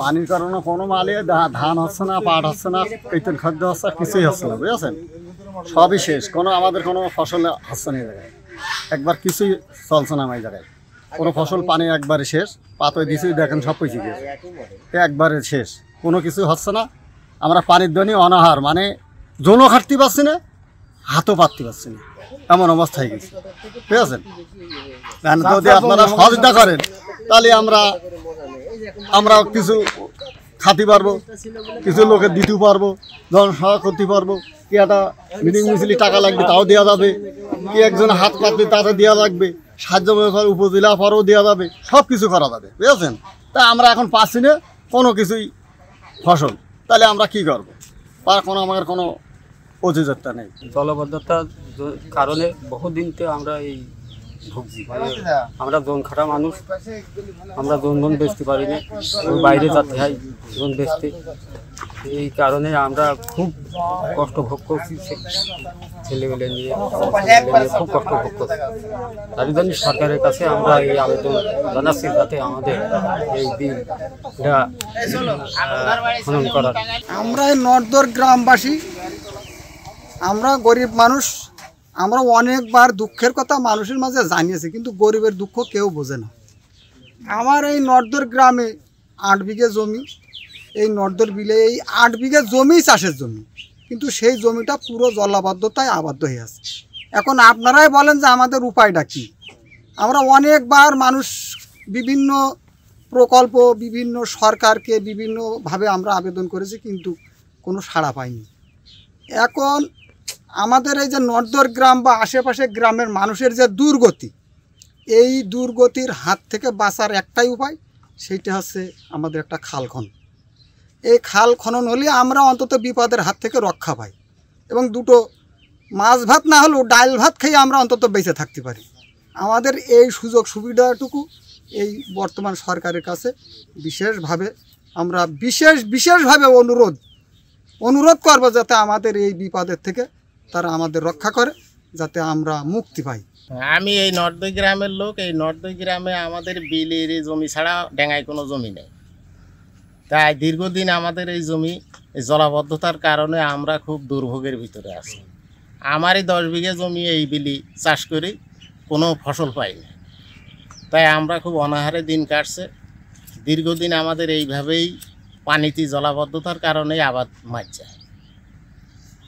পানির কারণে কোনো মালে ধান হচ্ছে না, পাট হচ্ছে না, কীর্তন খাদ্য হচ্ছে না, কিছুই হচ্ছে না, বুঝেছেন? সবই শেষ, আমাদের কোনো ফসল হচ্ছে না এই জায়গায়, একবার কিছুই চলছে না এই জায়গায়, কোনো ফসল পানি একবারে শেষ, পাতই দিছি দেখেন সব পচে গেছে, একবারে শেষ, কোনো কিছু হচ্ছে না। আমরা পানির জন্য অনাহার, মানে জনও খাটতে পারছি না, হাতও পাততে পারছি না, এমন অবস্থা হয়ে গেছে, ঠিক আছে? যদি আপনারা সহযোগিতা করেন তাহলে আমরা কিছু খাতে পারবো, কিছু লোকে দিতে পারবো, জনসভা করতে পারবো, কি একটা মিটিং মিছিলি টাকা লাগবে তাও দেওয়া যাবে, কি একজন হাত পাতলে তাতে দেওয়া লাগবে, সাহায্য উপজেলা পরেও দেওয়া যাবে, সব কিছু করা যাবে, বুঝেছেন? তা আমরা এখন পাচ্ছি না কোনো কিছুই ফসল, তাহলে আমরা কি করবো? আমাদের কোনো অভিযোগতা নেই। জলবদ্ধতার কারণে বহুদিন তো আমরা এই ভুগছি, আমরা জোন খাটা মানুষ, আমরা জোন বেচতে পারি না, বাইরে যেতে হয় জোন বেচতে, এই কারণে আমরা খুব কষ্ট ভোগ করছি, ছেলেমেলে নিয়ে খুব কষ্ট ভোগ করছি। তার জন্য সরকারের কাছে আমরা এই আবেদন জানাচ্ছি যাতে আমাদের এই বিলটা খনন করার। আমরা এই নর্দর গ্রামবাসী, আমরা গরিব মানুষ, আমরা অনেকবার দুঃখের কথা মানুষের মাঝে জানিয়েছি, কিন্তু গরিবের দুঃখ কেউ বোঝে না। আমার এই নর্দর গ্রামে 8 বিঘে জমি, এই নর্দর বিলে এই 8 বিঘে জমি চাষের জমি, কিন্তু সেই জমিটা পুরো জলাবদ্ধতায় আবদ্ধ হয়ে আছে। এখন আপনারাই বলেন যে আমাদের উপায়টা কী? আমরা অনেকবার মানুষ বিভিন্ন প্রকল্প, বিভিন্ন সরকারকে বিভিন্নভাবে আমরা আবেদন করেছি, কিন্তু কোনো সাড়া পাইনি। এখন আমাদের এই যে নর্দর গ্রাম বা আশেপাশে গ্রামের মানুষের যে দুর্গতি, এই দুর্গতির হাত থেকে বাঁচার একটাই উপায়, সেইটা হচ্ছে আমাদের একটা খাল খনন। এই খাল খনন হলে আমরা অন্তত বিপদের হাত থেকে রক্ষা পাই, এবং দুটো মাছ ভাত না হলেও ডাল ভাত খেয়ে আমরা অন্তত বেঁচে থাকতে পারি। আমাদের এই সুযোগ সুবিধাটুকু এই বর্তমান সরকারের কাছে বিশেষভাবে আমরা বিশেষভাবে অনুরোধ করব, যাতে আমাদের এই বিপদের থেকে তারা আমাদের রক্ষা করে, যাতে আমরা মুক্তি পাই। আমি এই নর্দই গ্রামের লোক। এই নর্দই গ্রামে আমাদের বিলের জমি ছাড়া ডেঙ্গায় কোনো জমি নেই, তাই দীর্ঘদিন আমাদের এই জমি জলাবদ্ধতার কারণে আমরা খুব দুর্ভোগের ভিতরে আছি। আমারই 10 বিঘে জমি এই বিলি চাষ করি, কোনো ফসল পাইনি, তাই আমরা খুব অনাহারে দিন কাটছে। দীর্ঘদিন আমাদের এইভাবেই পানিতে জলাবদ্ধতার কারণে আবাদ মারছে,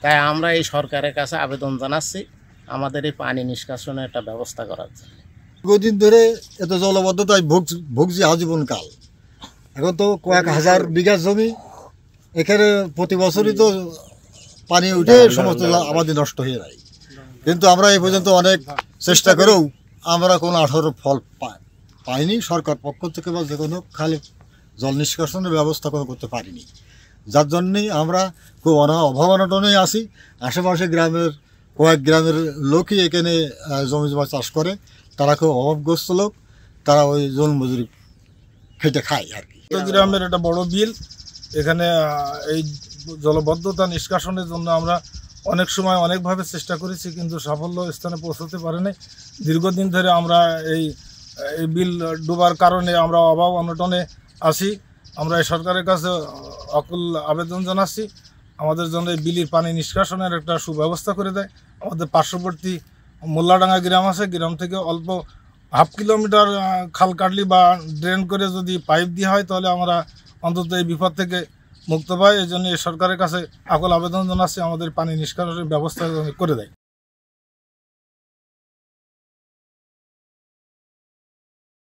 তাই আমরা এই সরকারের কাছে আবেদন জানাচ্ছি আমাদের এই পানি নিষ্কাশনের একটা ব্যবস্থা করার জন্য। দীর্ঘদিন ধরে এত জলাবদ্ধতায় ভুগছি আজীবনকাল। এখন তো কয়েক হাজার বিঘা জমি, এখানে প্রতি বছরই তো পানি উঠে সমস্ত আবাদি নষ্ট হয়ে যায়, কিন্তু আমরা এই পর্যন্ত অনেক চেষ্টা করেও আমরা কোনো আঠারো ফল পাইনি সরকার পক্ষ থেকে, বা যে কোনো খালি জল নিষ্কাশনের ব্যবস্থা করতে পারিনি, যার জন্যেই আমরা খুব অভাবনটনে আছি। আশেপাশে কয়েক গ্রামের লোকই এখানে জমি জমা চাষ করে, তারা খুব অভাবগ্রস্ত লোক, তারা ওই জল মজুরি খেটে খায় আর কি। গ্রামের একটা বড় বিল, এখানে এই জলবদ্ধতা নিষ্কাশনের জন্য আমরা অনেক সময় অনেকভাবে চেষ্টা করেছি, কিন্তু সাফল্য স্থানে পৌঁছতে পারিনি। দীর্ঘদিন ধরে আমরা এই বিল ডোবার কারণে আমরা অভাব অনটনে আছি। আমরা এই সরকারের কাছে অকুল আবেদন জানাচ্ছি আমাদের জন্য এই বিলির পানি নিষ্কাশনের একটা সুব্যবস্থা করে দেয়। আমাদের পার্শ্ববর্তী মোল্লাডাঙ্গা গ্রাম আছে, গ্রাম থেকে অল্প হাফ কিলোমিটার খাল কাটলি বা ড্রেন করে যদি পাইপ দেওয়া হয়, তাহলে আমরা অন্তত এই বিপদ থেকে মুক্ত পাই। এই জন্য সরকারের কাছে আকুল আবেদন জানাচ্ছি আমাদের পানি নিষ্কাশনের ব্যবস্থা করে দেয়।